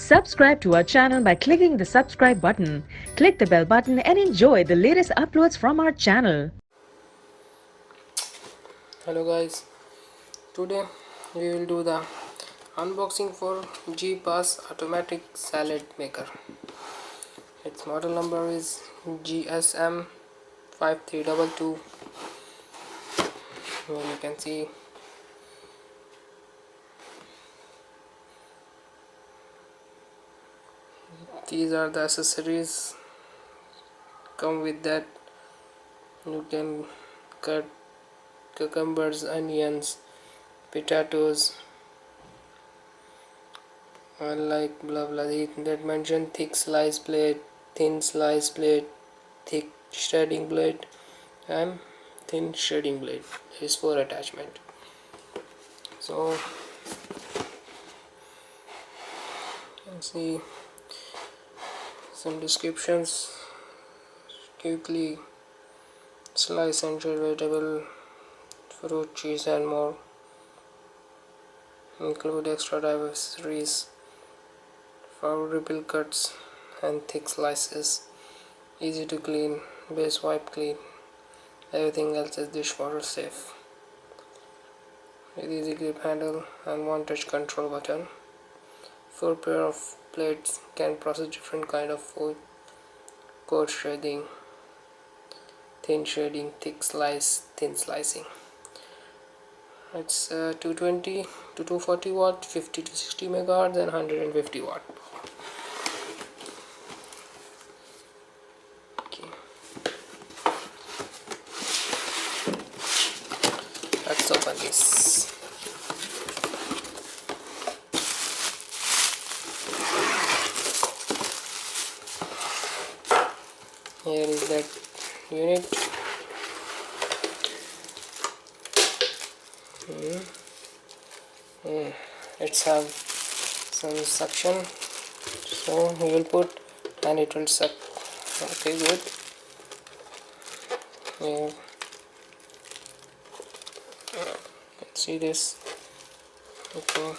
Subscribe to our channel by clicking the subscribe button. Click the bell button and enjoy the latest uploads from our channel. Hello guys, today we will do the unboxing for Geepas automatic salad maker. Its model number is GSM5322. Well, you can see these are the accessories come with that. You can cut cucumbers, onions, potatoes, like blah blah. That mentioned thick slice plate, thin slice plate, thick shredding blade, and thin shredding blade. There is 4 attachment. So you can see some descriptions. Quickly slice and shred vegetable, fruit, cheese and more. Include extra accessories, favorable cuts and thick slices. Easy to clean, base wipe clean. Everything else is dishwasher safe. With easy grip handle and one touch control button. 4 pair of plates can process different kind of food. Coarse shredding, thin shredding, thick slice, thin slicing. It's 220 to 240 watt, 50 to 60 megahertz and 150 watt. Okay. Let's open this. Here is that unit. It's have some suction, so we will put and it will suck. Okay, good. Yeah. See this. Okay,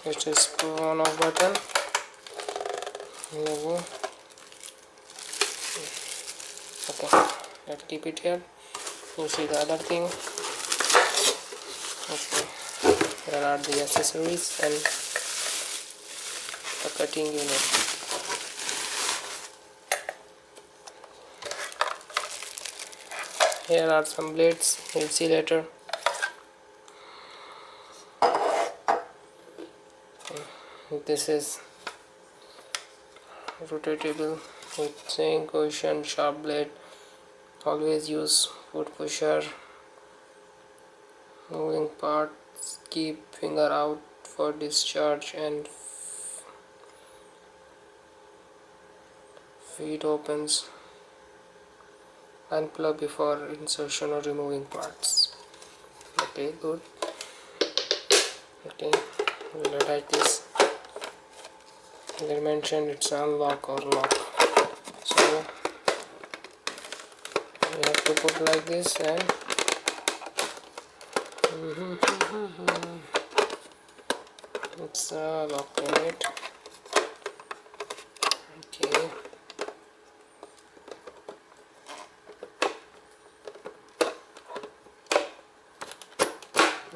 let's just put on off button. Here we go. Okay, let's keep it here. You see the other thing. Okay, here are the accessories and the cutting unit. Here are some blades, you'll see later. This is rotatable with same cushion, sharp blade. Always use foot pusher. Moving parts, keep finger out for discharge and feet opens. Unplug before insertion or removing parts. Okay, good. Okay, we'll attach this. They mentioned it's unlock or lock, so we have to put like this and it's locked in it. Okay.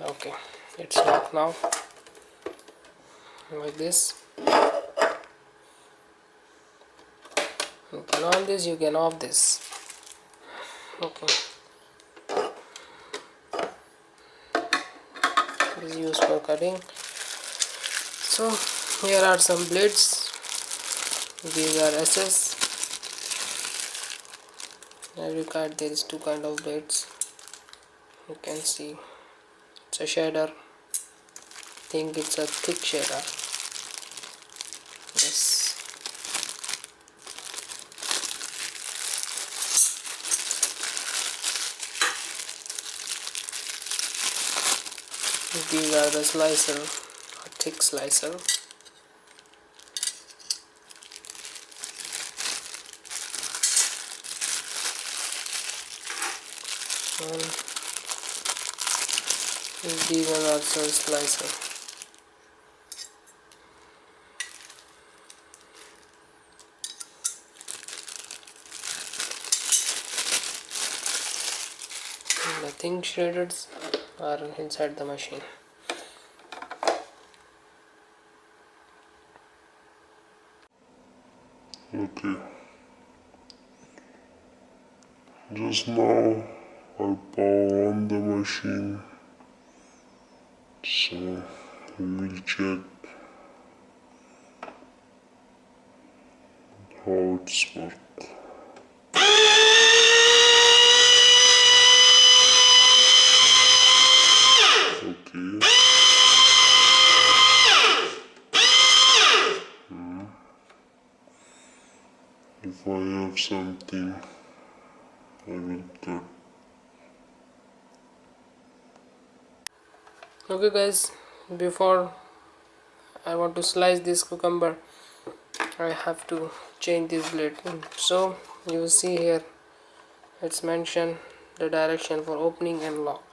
Okay, it's locked now. Like this. You can on this, you can off this. Okay. This is used for cutting. So here are some blades. These are SS. Every card there is 2 kind of blades. You can see it's a shader. Think it's a thick shader. Yes. These are the slicer, a thick slicer. And these are also a slicer. thin shredders are inside the machine. Okay, just now I power on the machine, so we will check how it's work. Okay. If I have something, I will cut. Okay guys, before I want to slice this cucumber, I have to change this blade. So you see here it's mentioned the direction for opening and lock.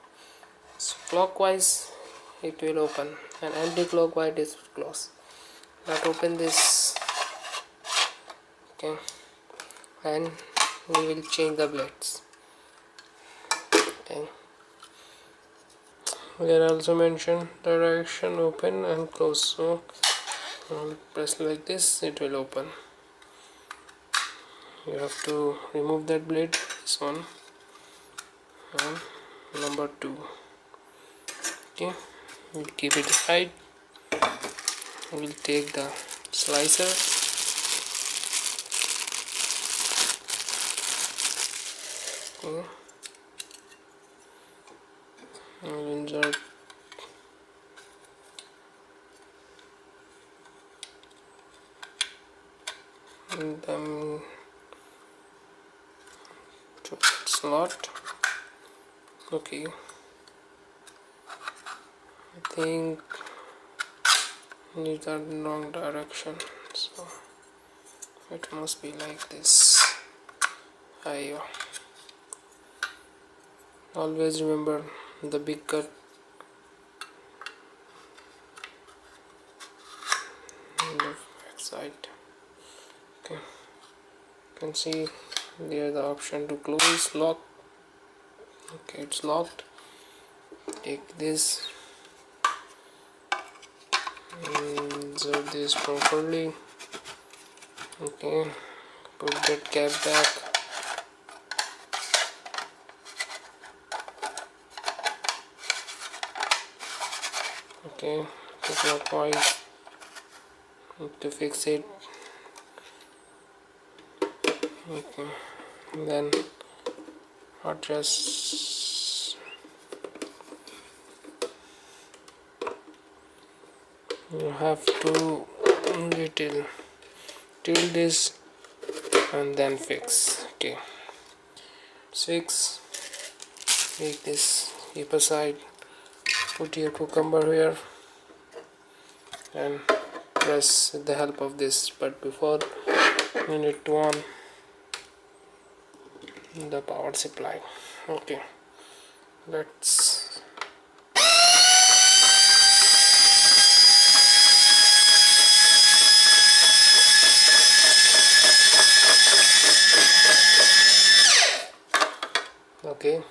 So clockwise it will open and anti-clockwise it will close. Let's open this. Okay, and we will change the blades. Okay, here also mentioned direction open and close, so I'll press like this, it will open. You have to remove that blade, this one and number 2. Okay, we'll keep it aside. We'll take the slicer. Okay, we'll insert them to slot. Okay, I think these are the wrong direction, so it must be like this. Always remember the big cut on the back side. Okay, you can see there the option to close, lock. Okay, it's locked. Take this, insert this properly. Okay, put that cap back. Okay, clockwise to fix it. Okay, then adjust. You have to little tilt this and then fix. Okay, fix. Make this, keep aside. Put your cucumber here and press with the help of this, but before you need to on the power supply. Okay, let's okay.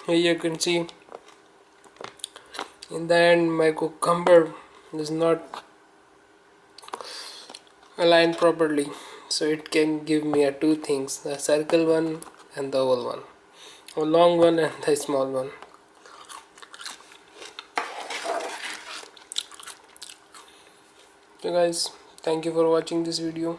Here you can see in the end my cucumber is not aligned properly, so it can give me a two things, the circle one and the oval one, a long one and the small one. So guys, thank you for watching this video.